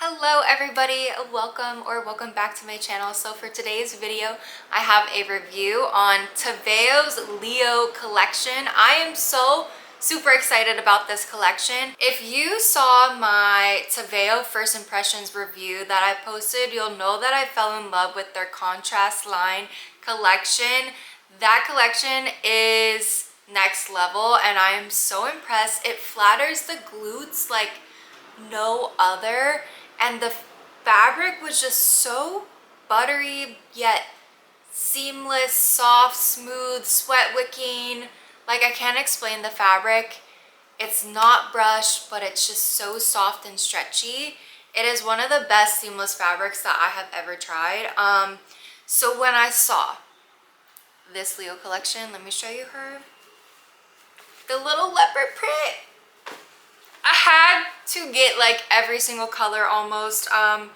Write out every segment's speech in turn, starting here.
Hello everybody, welcome back to my channel. So for today's video, I have a review on TEVEO's Leo Collection. I am so super excited about this collection. If you saw my TEVEO First Impressions review that I posted, you'll know that I fell in love with their contrast line collection. That collection is next level and I am so impressed. It flatters the glutes like no other, and the fabric was just so buttery yet seamless, soft, smooth, sweat wicking. Like, I can't explain the fabric. It's not brushed, but it's just so soft and stretchy. It is one of the best seamless fabrics that I have ever tried. So when I saw this Leo collection, let me show you her, the little leopard print, I had to get like every single color almost. I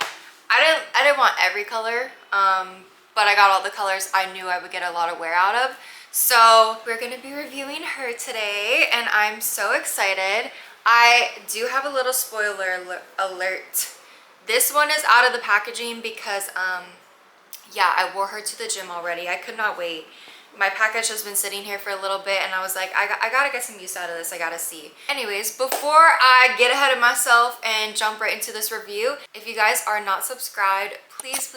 didn't want every color, but I got all the colors I knew I would get a lot of wear out of. So we're gonna be reviewing her today and I'm so excited. I do have a little spoiler alert. This one is out of the packaging because yeah, I wore her to the gym already. I could not wait. My package has been sitting here for a little bit and I was like, I gotta get some use out of this. I gotta see. Anyways, before I get ahead of myself and jump right into this review, if you guys are not subscribed, please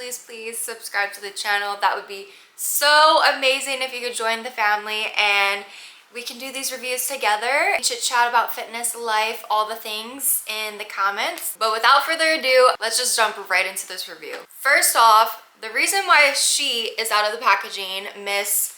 subscribe to the channel. That would be so amazing if you could join the family and we can do these reviews together. Chit chat about fitness, life, all the things in the comments. But without further ado, let's just jump right into this review. First off, the reason why she is out of the packaging, Miss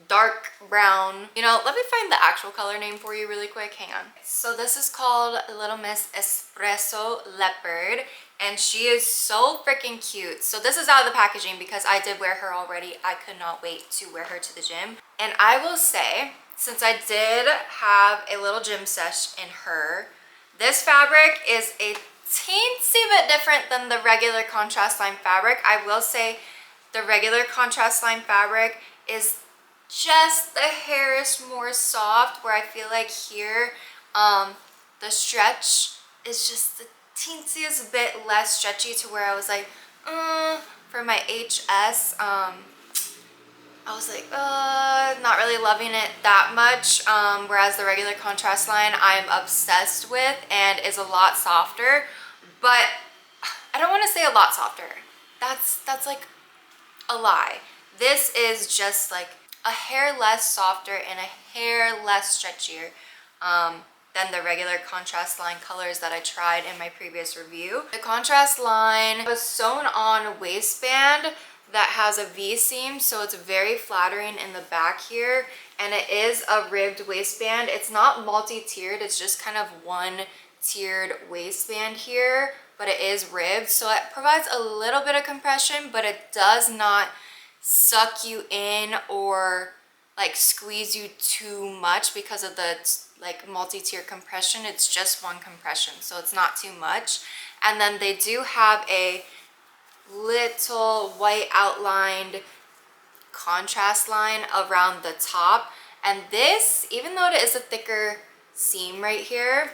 Dark Brown, you know, let me find the actual color name for you really quick. Hang on. So this is called Little Miss Espresso Leopard and she is so freaking cute. So this is out of the packaging because I did wear her already. I could not wait to wear her to the gym. And I will say, since I did have a little gym sesh in her, this fabric is a teensy bit different than the regular contrast line fabric. I will say the regular contrast line fabric is just the hairish more soft, where I feel like here the stretch is just the teensiest bit less stretchy, to where I was like for my HS I was like not really loving it that much, whereas the regular contrast line I'm obsessed with and is a lot softer. But I don't want to say a lot softer, that's like a lie. This is just like a hair less softer and a hair less stretchier than the regular contrast line colors that I tried in my previous review. The contrast line was sewn on a waistband that has a V seam, so it's very flattering in the back here, and it is a ribbed waistband. It's not multi-tiered, it's just kind of one tiered waistband here, but it is ribbed, so it provides a little bit of compression, but it does not suck you in or like squeeze you too much because of the like multi-tier compression. It's just one compression, so it's not too much. And then they do have a little white outlined contrast line around the top, and this, even though it is a thicker seam right here,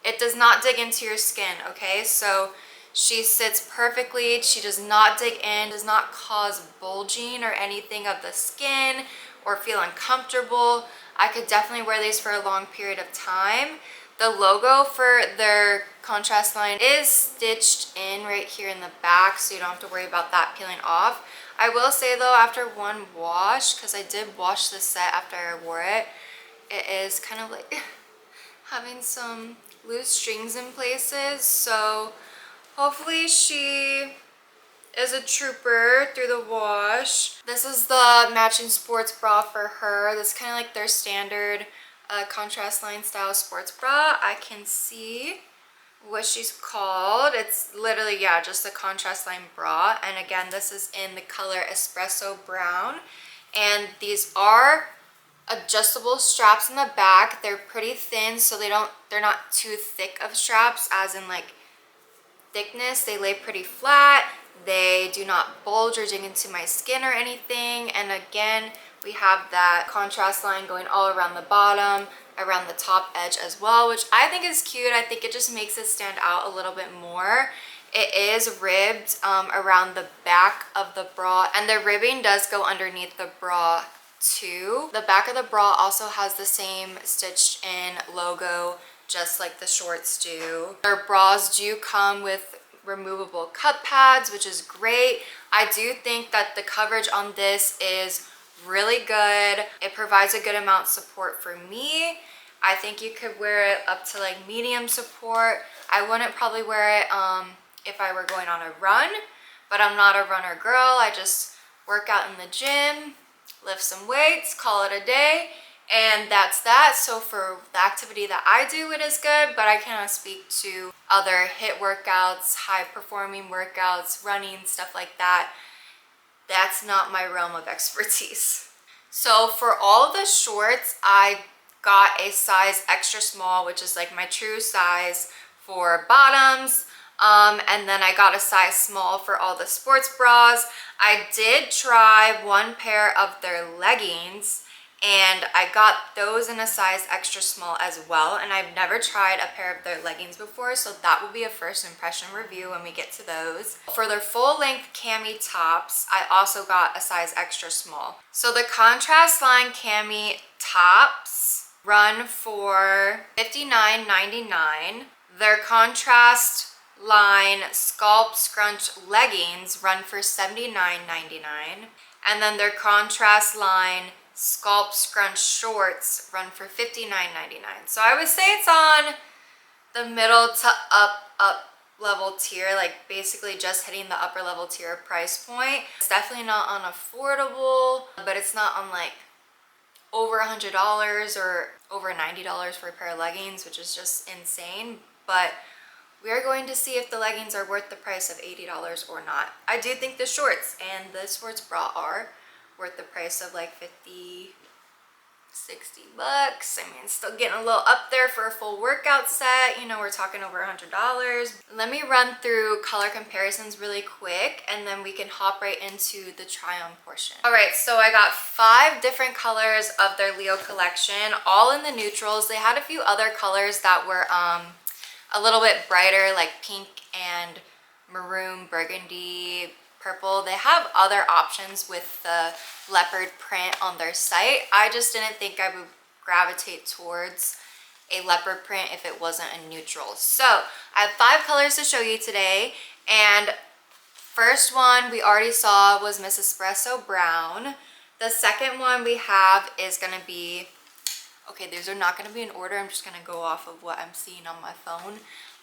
it does not dig into your skin. Okay, so she sits perfectly. She does not dig in, does not cause bulging or anything of the skin or feel uncomfortable. I could definitely wear these for a long period of time. The logo for their contrast line is stitched in right here in the back, so you don't have to worry about that peeling off. I will say though, after one wash, because I did wash this set after I wore it, it is kind of like having some loose strings in places, so hopefully she is a trooper through the wash. This is the matching sports bra for her. This is kind of like their standard contrast line style sports bra. I can see what she's called. It's literally, yeah, just a contrast line bra. And again, this is in the color Espresso Brown. And these are adjustable straps in the back. They're pretty thin, so they're not too thick of straps, as in like thickness. They lay pretty flat. They do not bulge or dig into my skin or anything. And again, we have that contrast line going all around the bottom. around the top edge as well, which I think is cute. I think it just makes it stand out a little bit more. It is ribbed around the back of the bra, and the ribbing does go underneath the bra too. The back of the bra also has the same stitched in logo, just like the shorts do. Their bras do come with removable cup pads, which is great. I do think that the coverage on this is really good. It provides a good amount of support for me. I think you could wear it up to like medium support. I wouldn't probably wear it if I were going on a run, but I'm not a runner girl. I just work out in the gym, lift some weights, call it a day, and that's that. So for the activity that I do, it is good, but I cannot speak to other HIIT workouts, high performing workouts, running, stuff like that. That's not my realm of expertise. So for all the shorts, I got a size extra small, which is like my true size for bottoms. And then I got a size small for all the sports bras. I did try one pair of their leggings, and I got those in a size extra small as well. And I've never tried a pair of their leggings before, so that will be a first impression review when we get to those. For their full length cami tops, I also got a size extra small. So the contrast line cami tops run for $59.99. Their contrast line scalp scrunch leggings run for $79.99, and then their contrast line scalp scrunch shorts run for $59.99. So I would say it's on the middle to up level tier, like basically just hitting the upper level tier price point. It's definitely not unaffordable, but it's not on like over $100 or over $90 for a pair of leggings, which is just insane. But we are going to see if the leggings are worth the price of $80 or not. I do think the shorts and the sports bra are worth the price of like 50, 60 bucks. I mean, still getting a little up there for a full workout set. You know, we're talking over $100. Let me run through color comparisons really quick, and then we can hop right into the try-on portion. All right, so I got 5 different colors of their Leo collection, all in the neutrals. They had a few other colors that were a little bit brighter, like pink and maroon, burgundy, purple. They have other options with the leopard print on their site. I just didn't think I would gravitate towards a leopard print if it wasn't a neutral. So I have 5 colors to show you today, and first one we already saw was Miss Espresso Brown. The second one we have is gonna be, okay, these are not going to be in order. I'm just going to go off of what I'm seeing on my phone.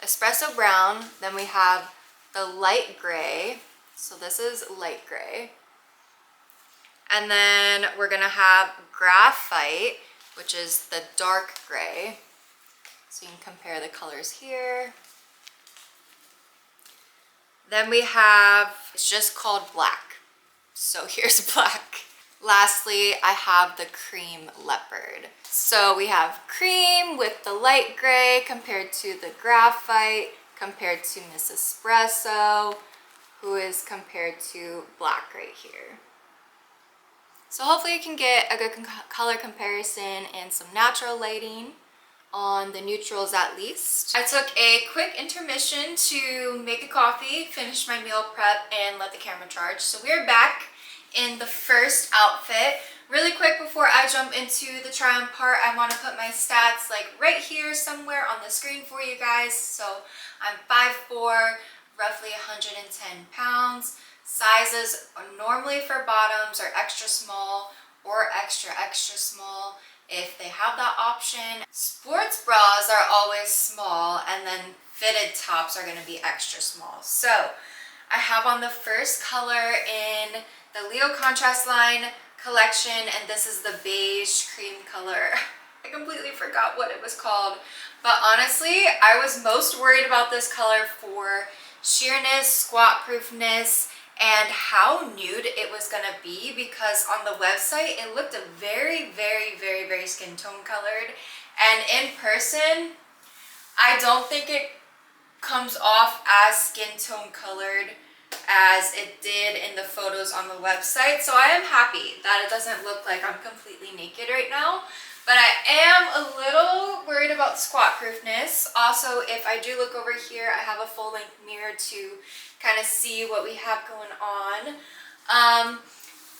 Espresso Brown. Then we have the light gray. So this is light gray. And then we're going to have Graphite, which is the dark gray. So you can compare the colors here. Then we have, it's just called black. So here's black. Lastly, I have the cream leopard. So we have cream with the light gray compared to the graphite, compared to Miss Espresso, who is compared to black right here. So hopefully you can get a good color comparison and some natural lighting on the neutrals at least. I took a quick intermission to make a coffee, finish my meal prep, and let the camera charge. So we're back in the first outfit. Really quick before I jump into the try on part, I want to put my stats like right here somewhere on the screen for you guys. So I'm 5'4", roughly 110 pounds. Sizes normally for bottoms are extra small or extra small if they have that option. Sports bras are always small, and then fitted tops are going to be extra small. So I have on the first color in the Leo Contrast Line collection, and this is the beige cream color. I completely forgot what it was called, but honestly, I was most worried about this color for sheerness, squat proofness, and how nude it was gonna be, because on the website it looked a very skin tone colored, and in person I don't think it comes off as skin tone colored as it did in the photos on the website. So I am happy that it doesn't look like I'm completely naked right now, But I am a little worried about squat proofness. Also, if I do look over here, I have a full length mirror to kind of see what we have going on.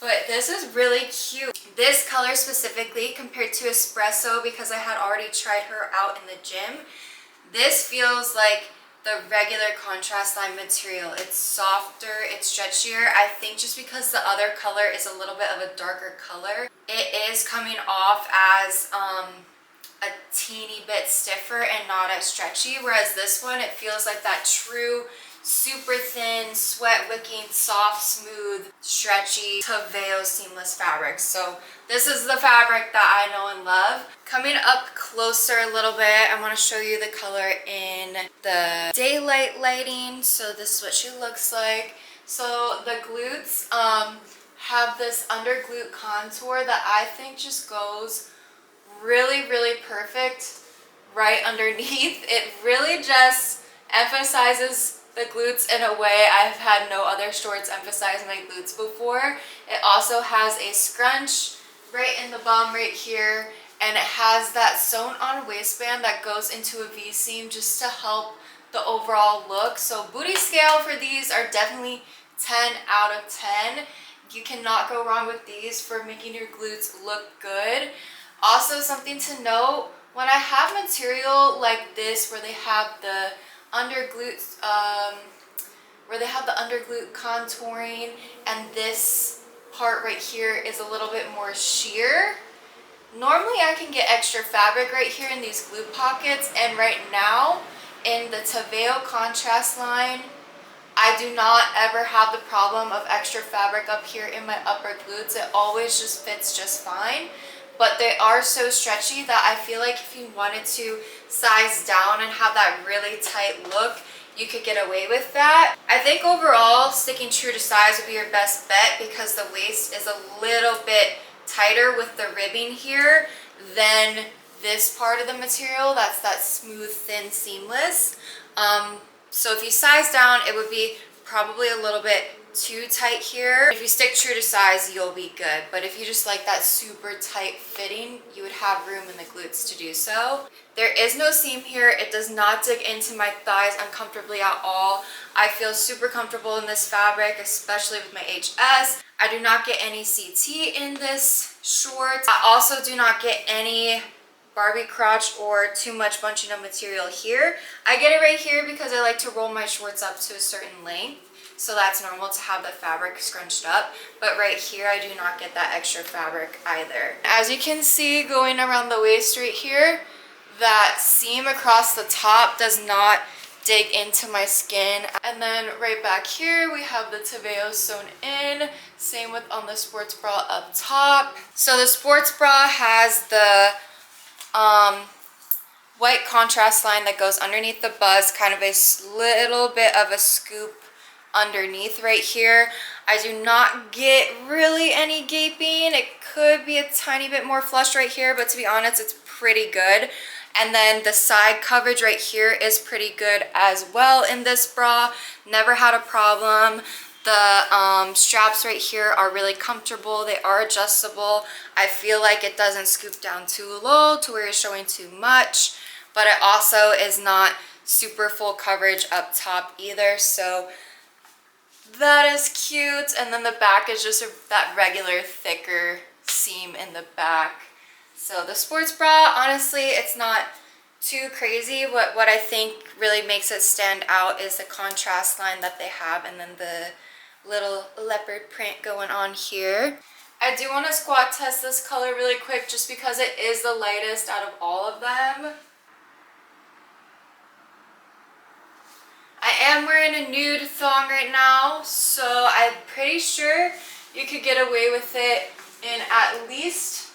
But this is really cute. This color specifically compared to Espresso, because I had already tried her out in the gym, this feels like the regular contrast line material. It's softer, it's stretchier. I think just because the other color is a little bit of a darker color, it is coming off as a teeny bit stiffer and not as stretchy, whereas this one, it feels like that true super thin, sweat wicking, soft, smooth, stretchy TEVEO seamless fabric. So this is the fabric that I know and love. Coming up closer a little bit, I want to show you the color in the daylight lighting. So this is what she looks like. So the glutes have this under glute contour that I think just goes really, really perfect right underneath. It really just emphasizes the glutes in a way I've had no other shorts emphasize my glutes before. It also has a scrunch right in the bum right here, and it has that sewn on waistband that goes into a V-seam just to help the overall look. So booty scale for these are definitely 10 out of 10. You cannot go wrong with these for making your glutes look good. Also, something to note, when I have material like this where they have the under glutes, contouring, and this part right here is a little bit more sheer, normally I can get extra fabric right here in these glute pockets, and right now in the TEVEO contrast line, I do not ever have the problem of extra fabric up here in my upper glutes. It always just fits just fine. But they are so stretchy that I feel like if you wanted to size down and have that really tight look, you could get away with that. I think overall, sticking true to size would be your best bet, because the waist is a little bit tighter with the ribbing here than this part of the material. That's that smooth, thin, seamless. So if you size down, it would be probably a little bit too tight here. If you stick true to size, you'll be good. But if you just like that super tight fitting, you would have room in the glutes to do so. There is no seam here. It does not dig into my thighs uncomfortably at all. I feel super comfortable in this fabric, especially with my HS. I do not get any CT in this short. I also do not get any Barbie crotch or too much bunching of material here. I get it right here because I like to roll my shorts up to a certain length. So that's normal to have the fabric scrunched up, but right here I do not get that extra fabric either. As you can see, going around the waist right here, that seam across the top does not dig into my skin. And then right back here we have the TEVEO sewn in, same with on the sports bra up top. So the sports bra has the white contrast line that goes underneath the bust, kind of a little bit of a scoop underneath right here. I do not get really any gaping. It could be a tiny bit more flush right here, but to be honest, it's pretty good. And then the side coverage right here is pretty good as well in this bra. Never had a problem. The straps right here are really comfortable. They are adjustable. I feel like it doesn't scoop down too low to where you're showing too much, but it also is not super full coverage up top either. So that is cute. And then the back is just that regular thicker seam in the back. So the sports bra, honestly, it's not too crazy. What I think really makes it stand out is the contrast line that they have, and then the little leopard print going on here. I do want to squat test this color really quick just because it is the lightest out of all of them. I am wearing a nude thong right now, so I'm pretty sure you could get away with it in at least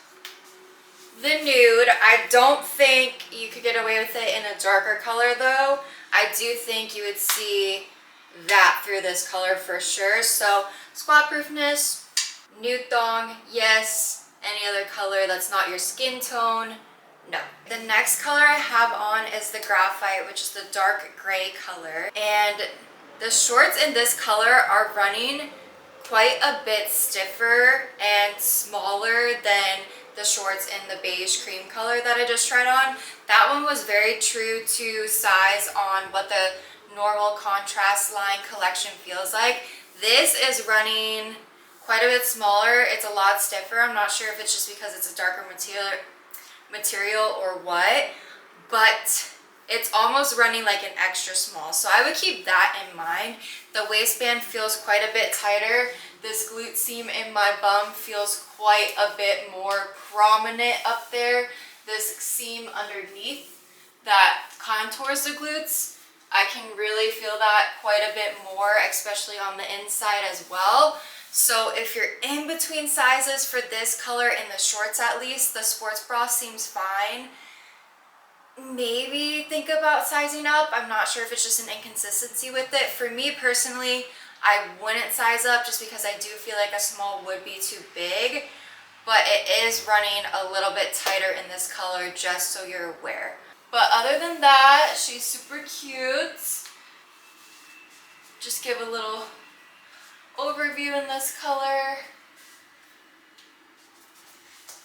the nude. I don't think you could get away with it in a darker color though. I do think you would see that through this color for sure. So squat proofness, nude thong, yes. Any other color that's not your skin tone, no. The next color I have on is the graphite, which is the dark gray color. And the shorts in this color are running quite a bit stiffer and smaller than the shorts in the beige cream color that I just tried on. That one was very true to size on what the normal contrast line collection feels like. This is running quite a bit smaller. It's a lot stiffer. I'm not sure if it's just because it's a darker material or what, but it's almost running like an extra small. So I would keep that in mind. The waistband feels quite a bit tighter. This glute seam in my bum feels quite a bit more prominent up there. This seam underneath that contours the glutes, I can really feel that quite a bit more, especially on the inside as well. So if you're in between sizes for this color in the shorts, at least the sports bra seems fine. Maybe think about sizing up. I'm not sure if it's just an inconsistency with it. For me personally, I wouldn't size up just because I do feel like a small would be too big, but it is running a little bit tighter in this color, just so you're aware. But other than that, she's super cute. Just give a little overview in this color.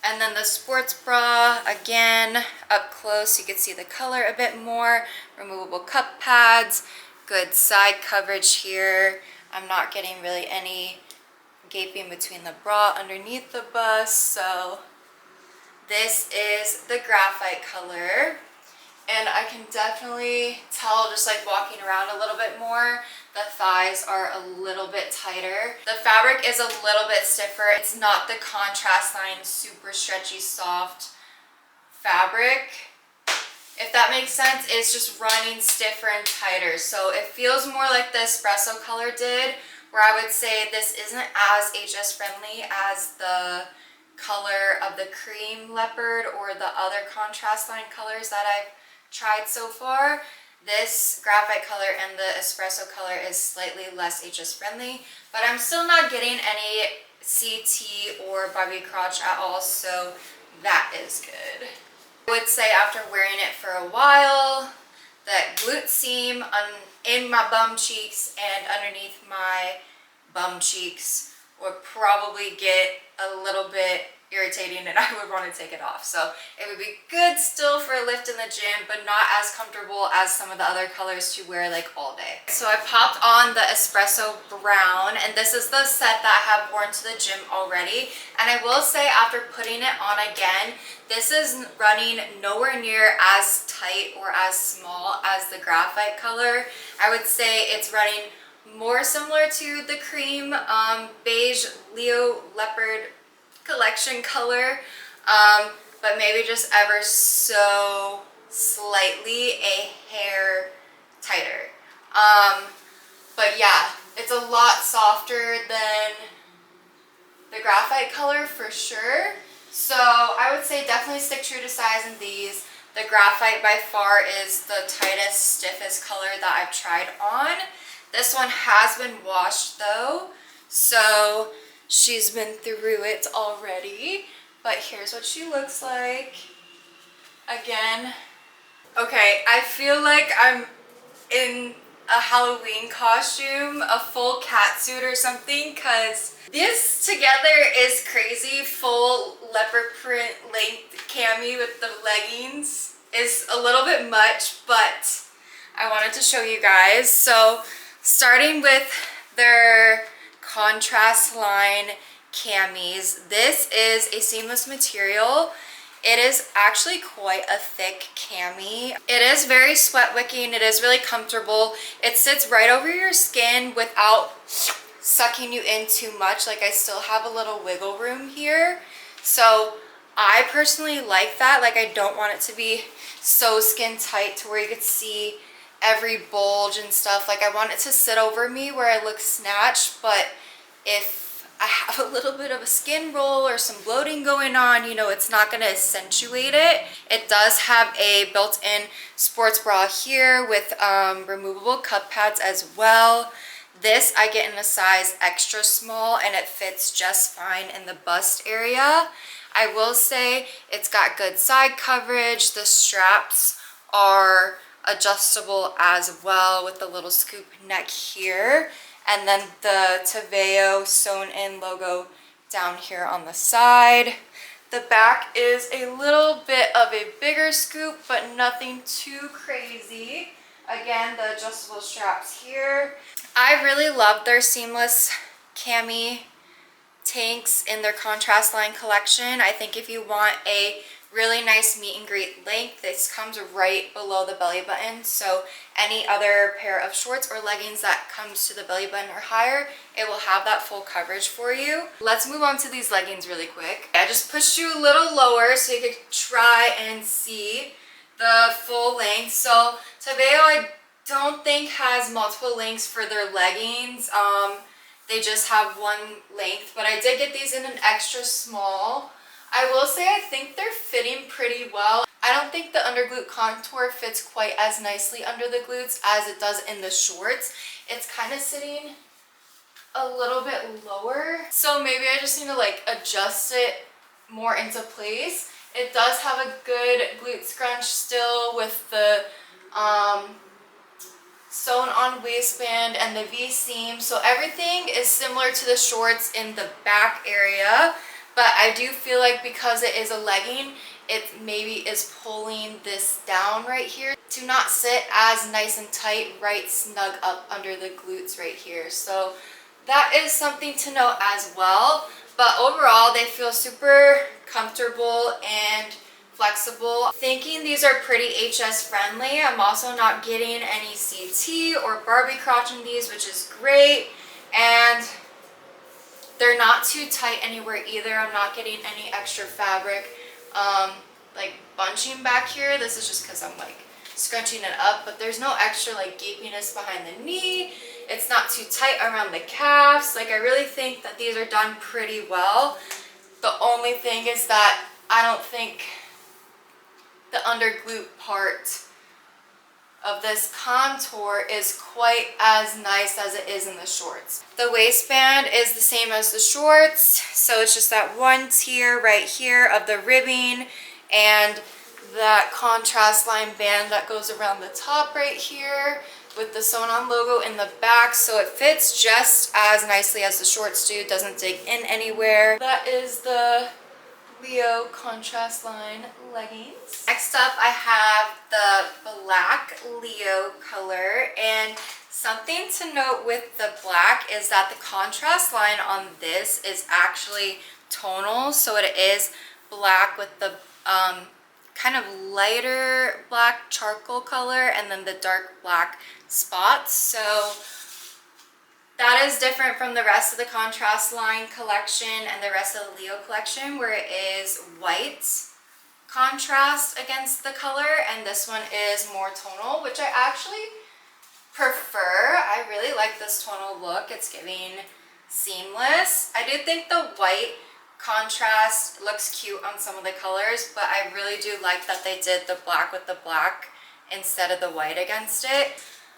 And then the sports bra, again, up close, you can see the color a bit more. Removable cup pads, good side coverage here. I'm not getting really any gaping between the bra underneath the bust. So this is the graphite color. And I can definitely tell, just like walking around a little bit more, the thighs are a little bit tighter. The fabric is a little bit stiffer. It's not the contrast line, super stretchy, soft fabric. If that makes sense, it's just running stiffer and tighter. So it feels more like the espresso color did, where I would say this isn't as HS friendly as the color of the cream leopard or the other contrast line colors that I've tried so far. This graphite color and the espresso color is slightly less HS friendly, but I'm still not getting any CT or Barbie crotch at all, so that is good. I would say after wearing it for a while, that glute seam in my bum cheeks and underneath my bum cheeks would probably get a little bit irritating and I would want to take it off. So it would be good still for a lift in the gym, but not as comfortable as some of the other colors to wear like all day. So I popped on the espresso brown, and this is the set that I have worn to the gym already. And I will say, after putting it on again, this is running nowhere near as tight or as small as the graphite color. I would say it's running more similar to the cream beige Leo Leopard Collection color, but maybe just ever so slightly a hair tighter. But yeah, it's a lot softer than the graphite color for sure. So I would say definitely stick true to size in these. The graphite by far is the tightest, stiffest color that I've tried on. This one has been washed though, so she's been through it already, but here's what she looks like. Again, okay, I feel like I'm in a Halloween costume, a full cat suit or something, because this together is crazy. Full leopard print length cami with the leggings is a little bit much, but I wanted to show you guys. So starting with their contrast line camis, this is a seamless material. It is actually quite a thick cami. It is very sweat wicking. It is really comfortable. It sits right over your skin without sucking you in too much. Like, I still have a little wiggle room here, so I personally like that. Like, I don't want it to be so skin tight to where you could see every bulge and stuff. Like, I want it to sit over me where I look snatched, but if I have a little bit of a skin roll or some bloating going on, you know, it's not going to accentuate it. It does have a built-in sports bra here with removable cup pads as well. This I get in a size extra small, and it fits just fine in the bust area. I will say it's got good side coverage. The straps are adjustable as well with the little scoop neck here, and then the TEVEO sewn in logo down here on the side. The back is a little bit of a bigger scoop, but nothing too crazy. Again, the adjustable straps here. I really love their seamless cami tanks in their contrast line collection. I think if you want a really nice meet and greet length, this comes right below the belly button. So any other pair of shorts or leggings that comes to the belly button or higher, it will have that full coverage for you. Let's move on to these leggings really quick. I just pushed you a little lower so you could try and see the full length. So TEVEO, I don't think has multiple lengths for their leggings. They just have one length, but I did get these in an extra small. I will say I think they're fitting pretty well. I don't think the under glute contour fits quite as nicely under the glutes as it does in the shorts. It's kind of sitting a little bit lower. So maybe I just need to like adjust it more into place. It does have a good glute scrunch still with the sewn on waistband and the V-seam. So everything is similar to the shorts in the back area. But I do feel like because it is a legging, it maybe is pulling this down right here to not sit as nice and tight, right snug up under the glutes right here. So that is something to note as well. But overall, they feel super comfortable and flexible. Thinking these are pretty HS friendly. I'm also not getting any CT or Barbie crotch in these, which is great. And they're not too tight anywhere either. I'm not getting any extra fabric like bunching back here. This is just because I'm like scrunching it up, but there's no extra like gapiness behind the knee. It's not too tight around the calves. Like I really think that these are done pretty well. The only thing is that I don't think the under glute part of this contour is quite as nice as it is in the shorts. The waistband is the same as the shorts, so it's just that one tier right here of the ribbing and that contrast line band that goes around the top right here with the sewn on logo in the back, so it fits just as nicely as the shorts do. It doesn't dig in anywhere. That is the Leo contrast line leggings. Next up, I have the black Leo color, and something to note with the black is that the contrast line on this is actually tonal, so it is black with the kind of lighter black charcoal color and then the dark black spots. So that is different from the rest of the contrast line collection and the rest of the Leo collection, where it is white contrast against the color, and this one is more tonal, which I actually prefer. I really like this tonal look. It's giving seamless. I do think the white contrast looks cute on some of the colors, but I really do like that they did the black with the black instead of the white against it.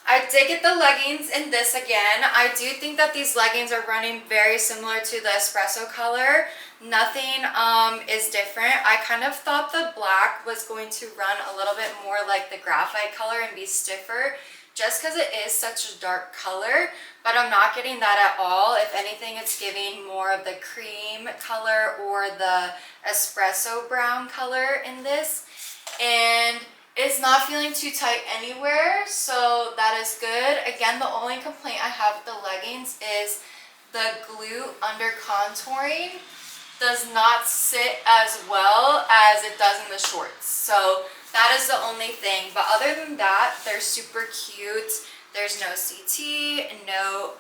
I did get the leggings in this again. I do think that these leggings are running very similar to the espresso color. Nothing is different. I kind of thought the black was going to run a little bit more like the graphite color and be stiffer, just because it is such a dark color, but I'm not getting that at all. If anything, it's giving more of the cream color or the espresso brown color in this. And it's not feeling too tight anywhere, so that is good. Again, the only complaint I have with the leggings is the glute under contouring does not sit as well as it does in the shorts. So that is the only thing. But other than that, they're super cute. There's no CT, no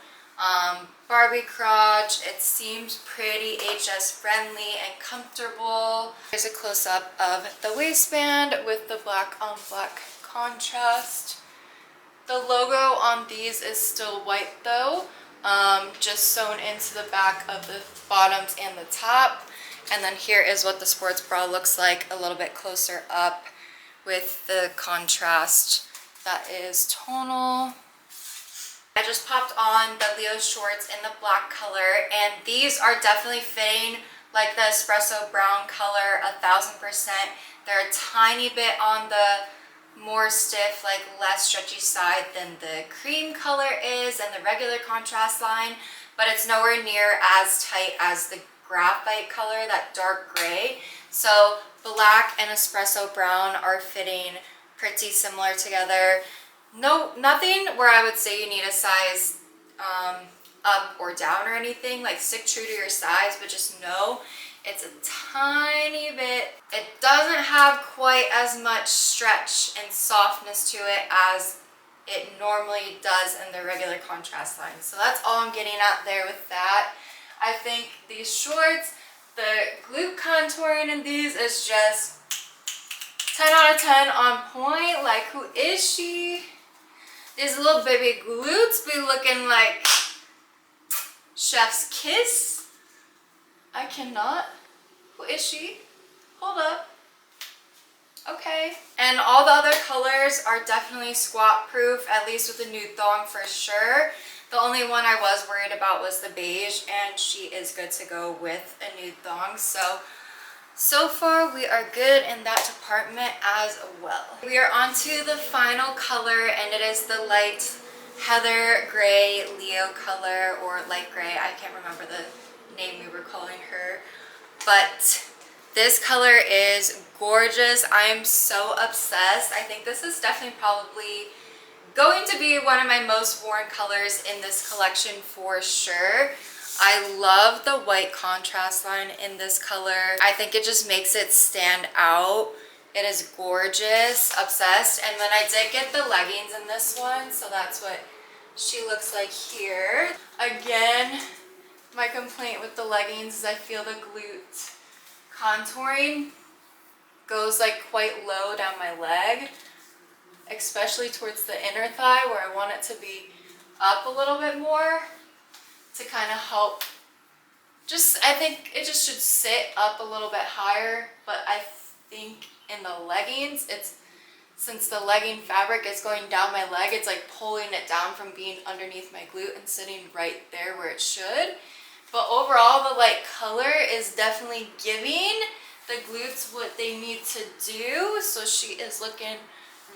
Barbie crotch. It seems pretty HS friendly and comfortable. Here's a close-up of the waistband with the black on black contrast. The logo on these is still white though, just sewn into the back of the bottoms and the top. And then here is what the sports bra looks like a little bit closer up with the contrast that is tonal. I just popped on the Leo shorts in the black color, and these are definitely fitting like the espresso brown color 1000%. They're a tiny bit on the more stiff, like less stretchy side than the cream color is and the regular contrast line, but it's nowhere near as tight as the graphite color, that dark gray. So black and espresso brown are fitting pretty similar together. No, nothing where I would say you need a size up or down or anything. Like, stick true to your size, but just know it's a tiny bit. It doesn't have quite as much stretch and softness to it as it normally does in the regular contrast line. So that's all I'm getting at there with that. I think these shorts, the glute contouring in these is just 10 out of 10 on point. Like, who is she? These little baby glutes be looking like chef's kiss. I cannot. Who is she? Hold up. Okay. And all the other colors are definitely squat proof, at least with the nude thong for sure. The only one I was worried about was the beige, and she is good to go with a nude thong. So far we are good in that department as well. We are on to the final color, and it is the light heather gray Leo color, or light gray. I can't remember the name we were calling her, but this color is gorgeous. I am so obsessed. I think this is definitely probably going to be one of my most worn colors in this collection for sure. I love the white contrast line in this color. I think it just makes it stand out. It is gorgeous. Obsessed. And then I did get the leggings in this one, so that's what she looks like here. Again, my complaint with the leggings is I feel the glute contouring goes like quite low down my leg, especially towards the inner thigh where I want it to be up a little bit more to kind of help. I think it just should sit up a little bit higher, but I think in the leggings, since the legging fabric is going down my leg, it's like pulling it down from being underneath my glute and sitting right there where it should. But overall, the light color is definitely giving the glutes what they need to do. So she is looking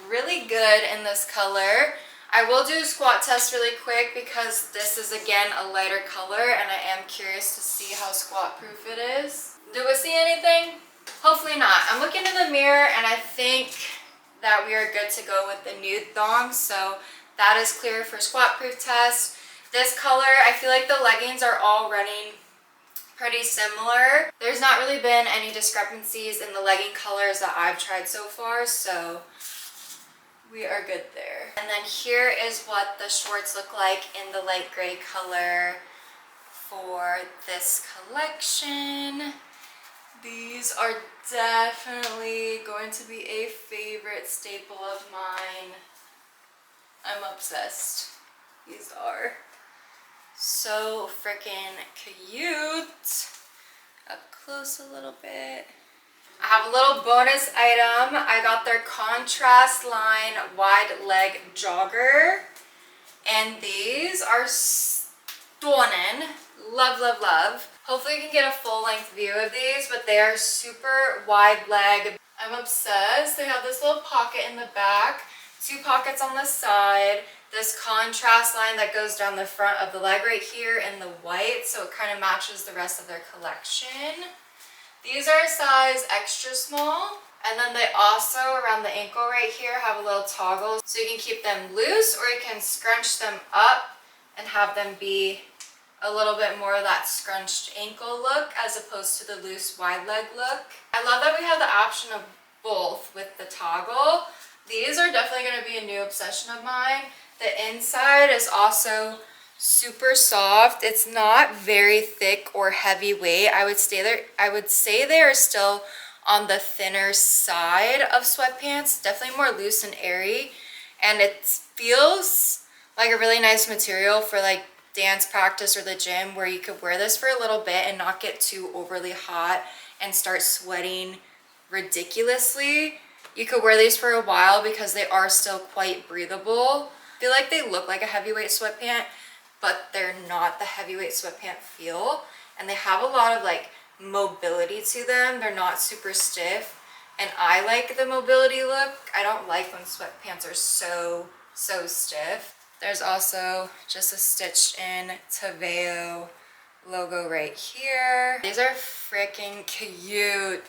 really good in this color. I will do a squat test really quick because this is again a lighter color, and I am curious to see how squat proof it is. Do we see anything? Hopefully not. I'm looking in the mirror and I think that we are good to go with the nude thong. So that is clear for squat proof test. This color, I feel like the leggings are all running pretty similar. There's not really been any discrepancies in the legging colors that I've tried so far, so we are good there. And then here is what the shorts look like in the light gray color for this collection. These are definitely going to be a favorite staple of mine. I'm obsessed. These are so freaking cute. Up close a little bit. I have a little bonus item. I got their contrast line wide leg jogger, and these are stunning. Love, love, love. Hopefully you can get a full length view of these, but they are super wide leg. I'm obsessed. They have this little pocket in the back, 2 pockets on the side, this contrast line that goes down the front of the leg right here in the white, so it kind of matches the rest of their collection. These are a size extra small, and then they also, around the ankle right here, have a little toggle, so you can keep them loose or you can scrunch them up and have them be a little bit more of that scrunched ankle look as opposed to the loose wide leg look. I love that we have the option of both with the toggle. These are definitely going to be a new obsession of mine. The inside is also super soft. It's not very thick or heavyweight. I would say they are still on the thinner side of sweatpants, definitely more loose and airy, and it feels like a really nice material for like dance practice or the gym, where you could wear this for a little bit and not get too overly hot and start sweating ridiculously. You could wear these for a while because they are still quite breathable. I feel like they look like a heavyweight sweatpant, but they're not the heavyweight sweatpant feel, and they have a lot of like mobility to them. They're not super stiff, and I like the mobility look. I don't like when sweatpants are so stiff. There's also just a stitched in TEVEO logo right here. These are freaking cute.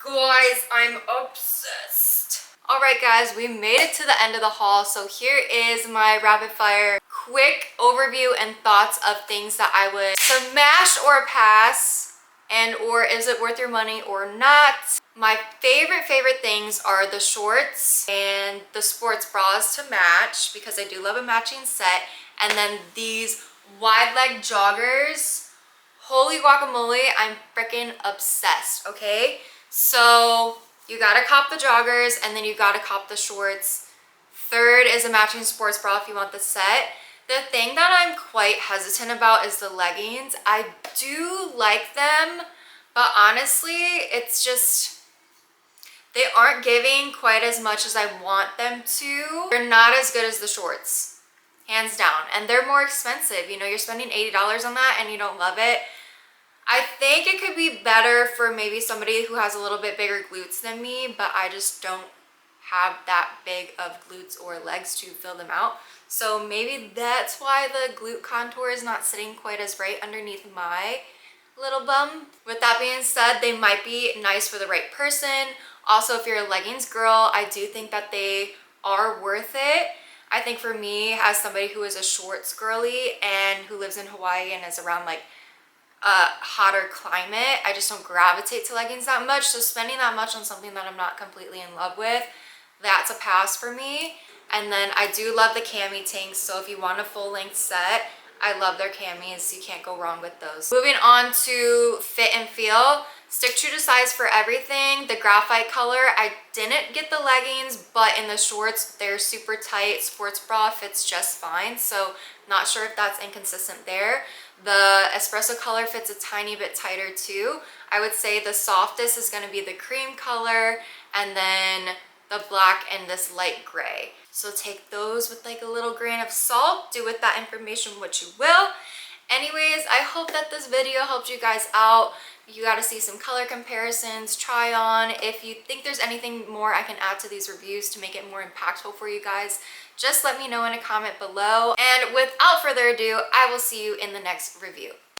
Guys, I'm obsessed. All right, guys, we made it to the end of the haul. So here is my rapid fire quick overview and thoughts of things that I would smash or pass, and or is it worth your money or not. My favorite things are the shorts and the sports bras to match, because I do love a matching set, and then these wide leg joggers. Holy guacamole, I'm freaking obsessed. Okay, so you gotta cop the joggers, and then you gotta cop the shorts. Third is a matching sports bra if you want the set. The thing that I'm quite hesitant about is the leggings. I do like them, but honestly, it's just, they aren't giving quite as much as I want them to. They're not as good as the shorts, hands down. And they're more expensive. You know, you're spending $80 on that and you don't love it. I think it could be better for maybe somebody who has a little bit bigger glutes than me, but I just don't have that big of glutes or legs to fill them out. So maybe that's why the glute contour is not sitting quite as right underneath my little bum. With that being said, they might be nice for the right person. Also, if you're a leggings girl, I do think that they are worth it. I think for me, as somebody who is a shorts girly and who lives in Hawaii and is around like a hotter climate, I just don't gravitate to leggings that much. So spending that much on something that I'm not completely in love with, that's a pass for me. And then I do love the Cami tanks. So if you want a full length set, I love their camis. You can't go wrong with those. Moving on to fit and feel. Stick true to size for everything. The graphite color, I didn't get the leggings, but in the shorts, they're super tight. Sports bra fits just fine. So not sure if that's inconsistent there. The espresso color fits a tiny bit tighter too. I would say the softest is going to be the cream color, and then the black and this light gray. So take those with like a little grain of salt. Do with that information what you will. Anyways, I hope that this video helped you guys out. You got to see some color comparisons, try on. If you think there's anything more I can add to these reviews to make it more impactful for you guys, just let me know in a comment below. And without further ado, I will see you in the next review.